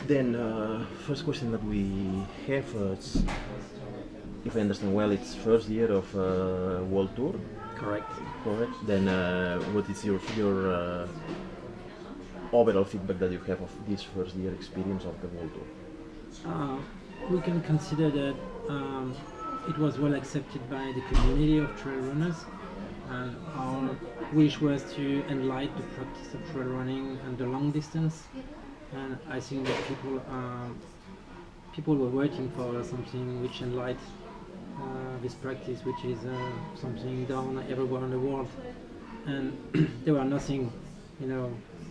Then, first question that we have, if I understand well, it's first year of World Tour. Correct. Correct. Then, what is your overall feedback that you have of this first year experience of the World Tour? We can consider that it was well accepted by the community of trail runners, and our wish was to enlighten the practice of trail running and the long distance. And I think that people were waiting for something which enlightened this practice, which is something done everywhere in the world. And there were nothing,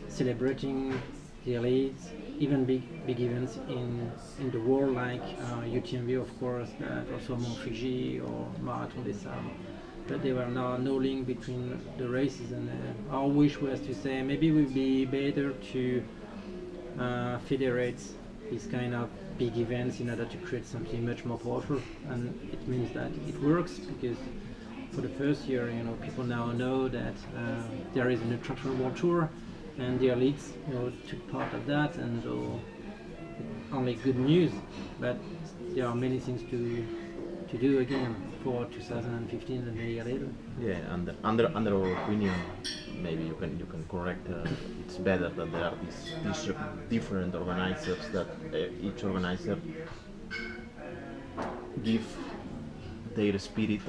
celebrating the elites, even big events in the world like UTMV, of course, that also Mont Fuji or Marathon des Sables. But there were no link between the races, and our wish was to say maybe it would be better to federate these kind of big events in order to create something much more powerful. And it means that it works because for the first year, people now know that there is an Ultra World Tour, and the elites, took part of that, and so only good news. But there are many things to do again for 2015 and a year later. Yeah, and under our opinion, maybe you can correct. It's better that there are these different organizers, that each organizer give their spirit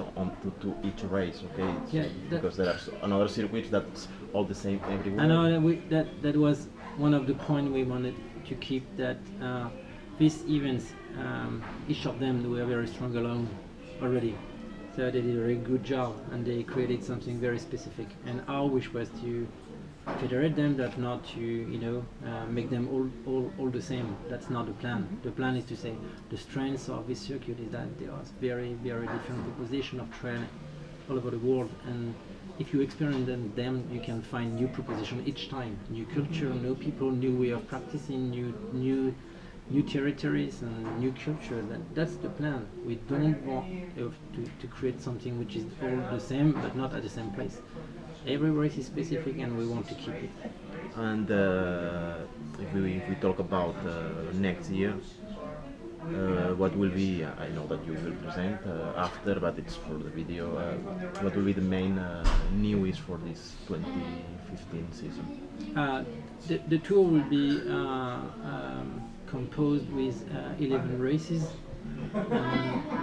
to each race. Okay, Yeah, because there are another circuits that's all the same everywhere. I know that was one of the points we wanted to keep, that these events, each of them were very strong alone already. So they did a very good job, and they created something very specific. And our wish was to federate them, that not to make them all the same. That's not the plan. The plan is to say the strength of this circuit is that there are very different proposition of trail all over the world, and if you experience them, you can find new proposition each time, new culture, new people, new way of practicing, new territories and new culture. That's the plan. We don't want to create something which is all the same but not at the same place. Every race is specific, and we want to keep it. And if we talk about next year, what will be, I know that you will present after, but it's for the video, what will be the main news for this 2015 season? The tour will be composed with 11 races,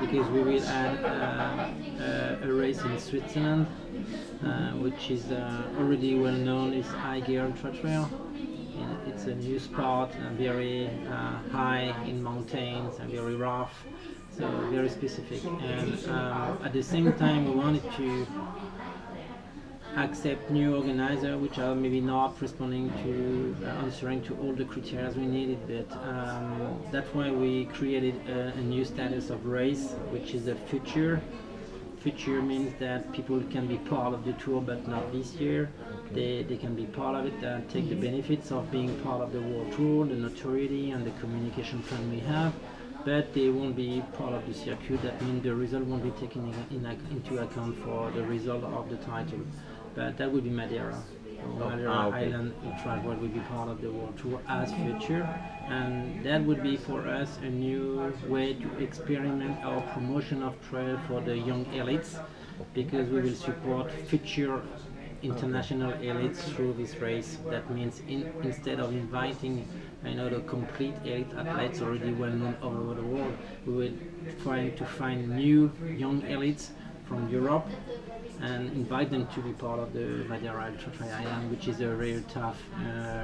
because we will add a race in Switzerland, which is already well known, is Eiger Ultra Trail. It's a new spot, very high in mountains and very rough, so very specific. And at the same time, we wanted to accept new organizers which are maybe not responding to answering to all the criteria we needed, but that's why we created a new status of race, which is a future. Future means that people can be part of the tour, but not this year. They can be part of it and take the benefits of being part of the World Tour, the notoriety and the communication plan we have, but they won't be part of the circuit. That means the result won't be taken into account for the result of the title. But that will be Madeira. Madeira Island Ultra will be part of the World Tour as future, and that would be for us a new way to experiment our promotion of trail for the young elites, because we will support future international elites through this race. That means instead of inviting the complete elite athletes already well known all over the world, we will try to find new young elites from Europe and invite them to be part of the Madeira Ultra Trail Island, which is a very tough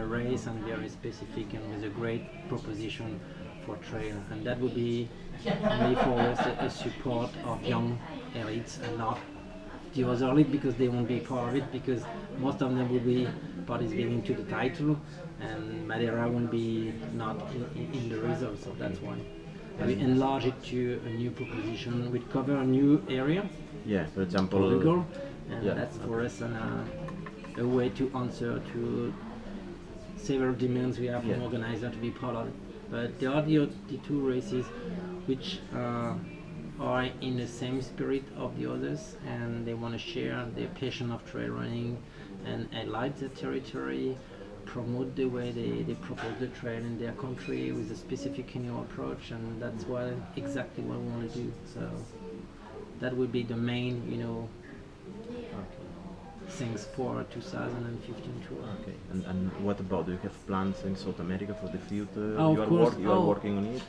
race and very specific, and with a great proposition for trail. And that would be only for us a support of young elites and not the other elite, because they won't be part of it, because most of them will be participating to the title, and Madeira won't be not in the results. So that's why we enlarge it to a new proposition. We cover a new area. Yeah, for example, Portugal, and that's for us a way to answer to several demands we have from organizers to be part of it. But there are the two races which are in the same spirit of the others, and they want to share their passion of trail running and enlighten the territory, promote the way they propose the trail in their country with a specific canoe approach, and that's exactly what we want to do. So that would be the main, things for 2015 tour. Okay, and what about, do you have plans in South America for the future? Oh, of course. You are working on it?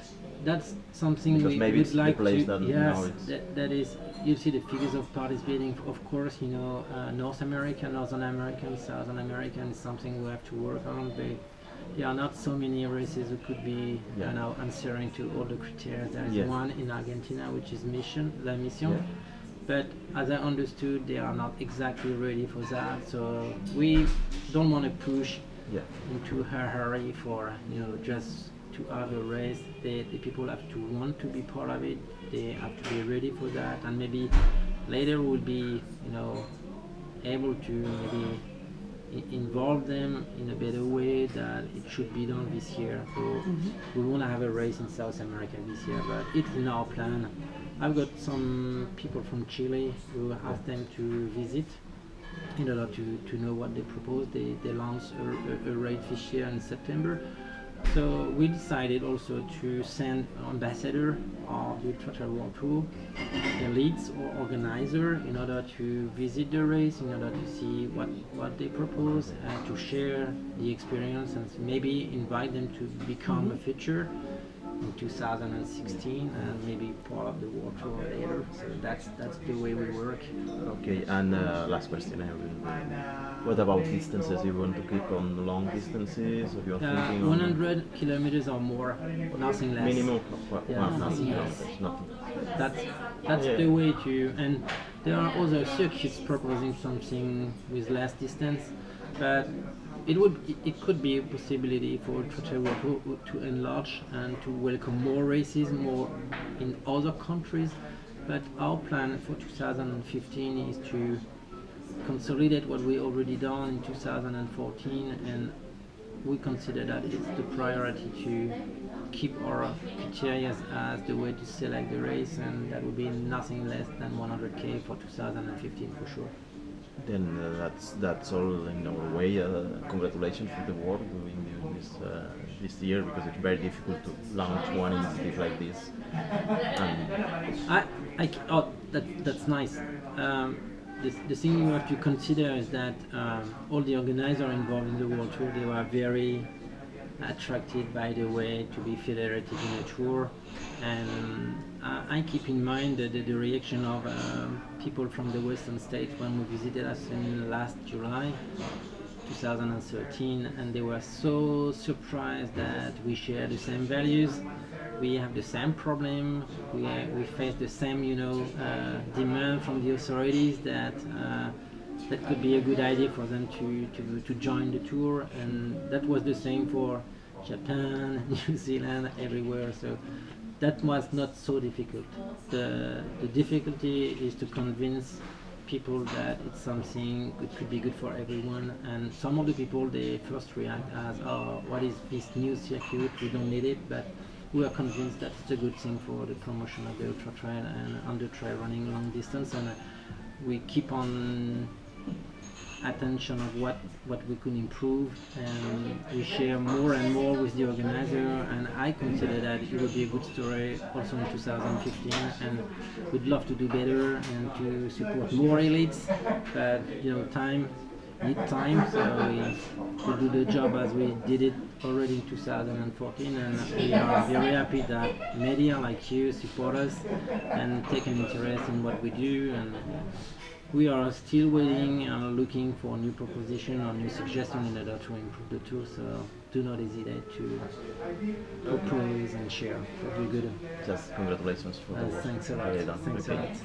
That's something Because maybe we'd it's like the place to. that Yes, now it's that is. You see the figures of participating. Of course, North America, Northern American, Southern American is something we have to work on. There are not so many races who could be answering to all the criteria. There is one in Argentina, which is La Mission. Yeah. But as I understood, they are not exactly ready for that. So we don't want to push into a hurry for just to have a race. The people have to want to be part of it. They have to be ready for that, and maybe later we'll be able to maybe involve them in a better way that it should be done this year. So we want to have a race in South America this year, but it's in our plan. I've got some people from Chile who asked them to visit in order to know what they propose. They launched a race this year in September. So we decided also to send ambassador of the UTWT World Tour, elites or organizer, in order to visit the race, in order to see what they propose, and to share the experience and maybe invite them to become a feature in 2016 and maybe part of the World Tour later. So that's the way we work. Okay, and last question I have. What about distances? You want to keep on long distances, or you're thinking 100 kilometers or more, nothing less. Minimum? Nothing less. Nothing. That's the way to, and there are other circuits proposing something with less distance, but it could be a possibility for UTWT to enlarge and to welcome more races, more in other countries. But our plan for 2015 is to consolidate what we already done in 2014, and we consider that it's the priority to keep our criteria as the way to select the race, and that would be nothing less than 100k for 2015 for sure. Then that's all in our way. Congratulations for the work doing this year, because it's very difficult to launch one initiative like this. That's nice. The thing you have to consider is that all the organizers involved in the World Tour, they were very attracted by the way to be federated in a tour, and I keep in mind the reaction of people from the Western states when we visited us in last July 2013, and they were so surprised that we share the same values, we have the same problem, we face the same demand from the authorities that could be a good idea for them to join the tour, and that was the same for Japan, New Zealand, everywhere. So that was not so difficult. The difficulty is to convince people that it's something that could be good for everyone, and some of the people, they first react as, oh, what is this new circuit, we don't need it, but we are convinced that it's a good thing for the promotion of the ultra trail and under trail running long distance, and we keep on attention of what we could improve, and we share more and more with the organizer, and I consider that it would be a good story also in 2015, and we'd love to do better and to support more elites, but time, so we do the job as we did it already in 2014, and we are very happy that media like you support us and take an interest in what we do, and we are still waiting and looking for new proposition or new suggestion in order to improve the tool, so do not hesitate to propose and share. That would be good. Just congratulations for the work. Thanks a lot. Thanks a lot.